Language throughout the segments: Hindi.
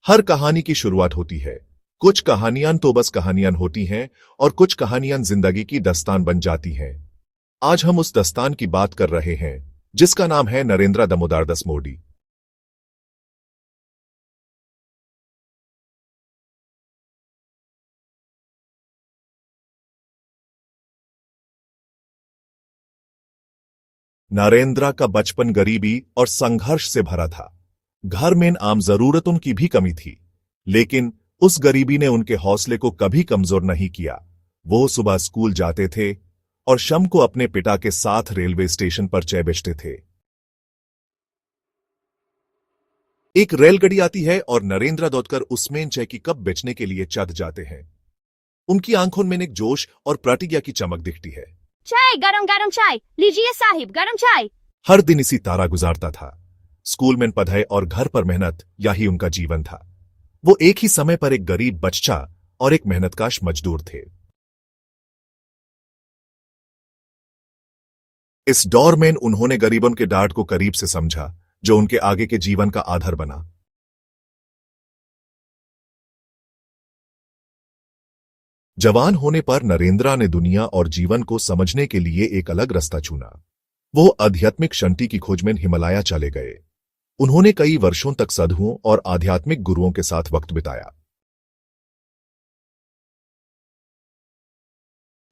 हर कहानी की शुरुआत होती है। कुछ कहानियां तो बस कहानियां होती हैं और कुछ कहानियां जिंदगी की दस्तान बन जाती हैं। आज हम उस दस्तान की बात कर रहे हैं जिसका नाम है नरेंद्र दामोदर दास मोदी। नरेंद्र का बचपन गरीबी और संघर्ष से भरा था। घर में आम जरूरतों की भी कमी थी, लेकिन उस गरीबी ने उनके हौसले को कभी कमजोर नहीं किया। वो सुबह स्कूल जाते थे और शाम को अपने पिता के साथ रेलवे स्टेशन पर चाय बेचते थे। एक रेलगाड़ी आती है और नरेंद्र दौड़कर उसमें चाय की कप बेचने के लिए चढ़ जाते हैं। उनकी आंखों में एक जोश और प्रतिज्ञा की चमक दिखती है। चाय, गरम गरम चाय लीजिए साहिब, गरम चाय। हर दिन इसी तरह गुजारता था। स्कूल में पढ़ाई और घर पर मेहनत, यही उनका जीवन था। वो एक ही समय पर एक गरीब बच्चा और एक मेहनतकश मजदूर थे। इस दौर में उन्होंने गरीबों के दर्द को करीब से समझा, जो उनके आगे के जीवन का आधार बना। जवान होने पर नरेंद्र ने दुनिया और जीवन को समझने के लिए एक अलग रास्ता चुना। वो आध्यात्मिक शांति की खोज में हिमालय चले गए। उन्होंने कई वर्षों तक साधुओं और आध्यात्मिक गुरुओं के साथ वक्त बिताया।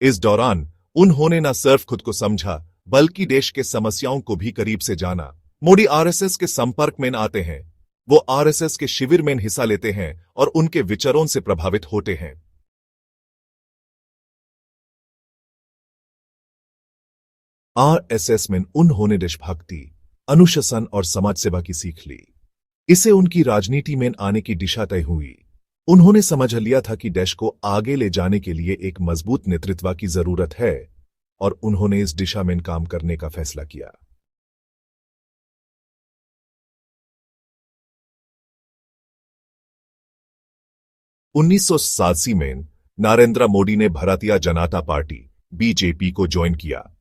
इस दौरान उन्होंने न सिर्फ खुद को समझा, बल्कि देश के समस्याओं को भी करीब से जाना। मोदी आरएसएस के संपर्क में आते हैं। वो आरएसएस के शिविर में हिस्सा लेते हैं और उनके विचारों से प्रभावित होते हैं। आरएसएस में उन्होंने देशभक्ति, अनुशासन और समाज सेवा की सीख ली। इससे उनकी राजनीति में आने की दिशा तय हुई। उन्होंने समझ लिया था कि देश को आगे ले जाने के लिए एक मजबूत नेतृत्व की जरूरत है, और उन्होंने इस दिशा में काम करने का फैसला किया। उन्नीस सौ 1987 में नरेंद्र मोदी ने भारतीय जनता पार्टी बीजेपी को ज्वाइन किया।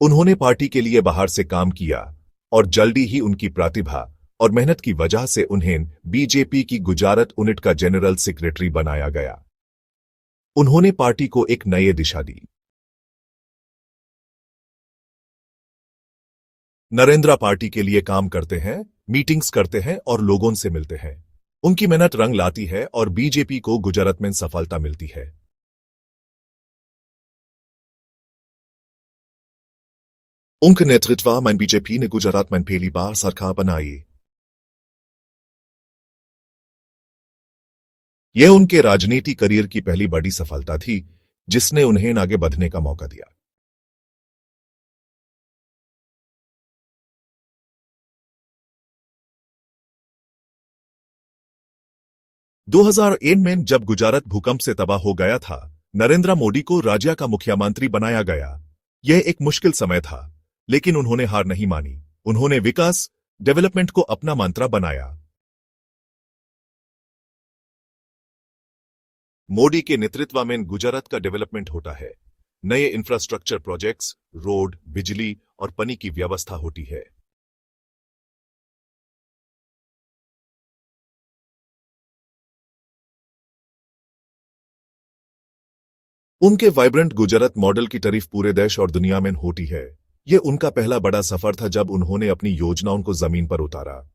उन्होंने पार्टी के लिए बाहर से काम किया और जल्दी ही उनकी प्रतिभा और मेहनत की वजह से उन्हें बीजेपी की गुजरात यूनिट का जनरल सेक्रेटरी बनाया गया। उन्होंने पार्टी को एक नई दिशा दी। नरेंद्र पार्टी के लिए काम करते हैं, मीटिंग्स करते हैं और लोगों से मिलते हैं। उनकी मेहनत रंग लाती है और बीजेपी को गुजरात में सफलता मिलती है। उनके नेतृत्व में बीजेपी ने गुजरात में पहली बार सरकार बनाई। यह उनके राजनीति करियर की पहली बड़ी सफलता थी, जिसने उन्हें आगे बढ़ने का मौका दिया। दो 2001 में जब गुजरात भूकंप से तबाह हो गया था, नरेंद्र मोदी को राज्य का मुख्यमंत्री बनाया गया। यह एक मुश्किल समय था, लेकिन उन्होंने हार नहीं मानी। उन्होंने विकास, डेवलपमेंट को अपना मंत्र बनाया। मोदी के नेतृत्व में गुजरात का डेवलपमेंट होता है। नए इंफ्रास्ट्रक्चर प्रोजेक्ट्स, रोड, बिजली और पानी की व्यवस्था होती है। उनके वाइब्रेंट गुजरात मॉडल की तारीफ पूरे देश और दुनिया में होती है। यह उनका पहला बड़ा सफर था जब उन्होंने अपनी योजनाओं को जमीन पर उतारा।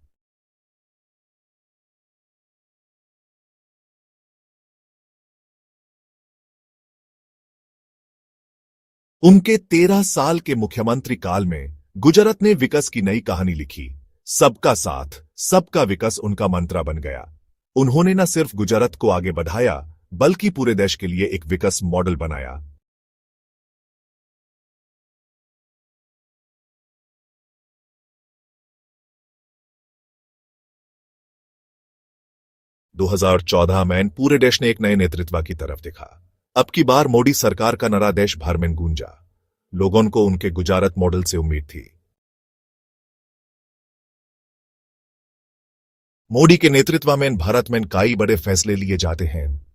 उनके 13 साल के मुख्यमंत्री काल में गुजरात ने विकास की नई कहानी लिखी। सबका साथ, सबका विकास उनका मंत्र बन गया। उन्होंने न सिर्फ गुजरात को आगे बढ़ाया, बल्कि पूरे देश के लिए एक विकास मॉडल बनाया। 2014 में पूरे देश ने एक नए नेतृत्व की तरफ देखा। अब की बार मोदी सरकार का नारा देश भर में गूंजा। लोगों को उनके गुजरात मॉडल से उम्मीद थी। मोदी के नेतृत्व में भारत में कई बड़े फैसले लिए जाते हैं।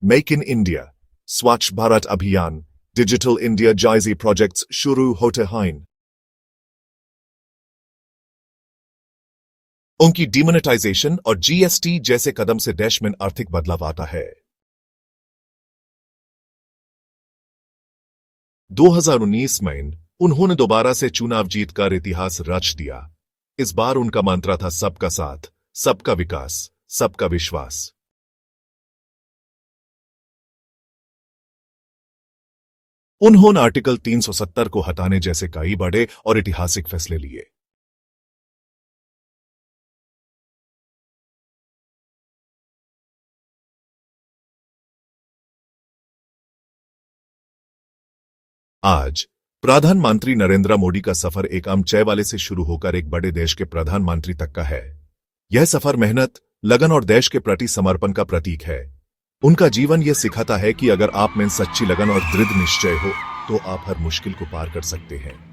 मेक इन इंडिया, स्वच्छ भारत अभियान, डिजिटल इंडिया जैसे प्रोजेक्ट्स शुरू होते हैं। उनकी डिमोनेटाइजेशन और जीएसटी जैसे कदम से देश में आर्थिक बदलाव आता है। 2019 में उन्होंने दोबारा से चुनाव जीतकर इतिहास रच दिया। इस बार उनका मंत्र था सबका साथ, सबका विकास, सबका विश्वास। उन्होंने आर्टिकल 370 को हटाने जैसे कई बड़े और ऐतिहासिक फैसले लिए। आज प्रधानमंत्री नरेंद्र मोदी का सफर एक आम चाय वाले से शुरू होकर एक बड़े देश के प्रधानमंत्री तक का है। यह सफर मेहनत, लगन और देश के प्रति समर्पण का प्रतीक है। उनका जीवन यह सिखाता है कि अगर आप में सच्ची लगन और दृढ़ निश्चय हो तो आप हर मुश्किल को पार कर सकते हैं।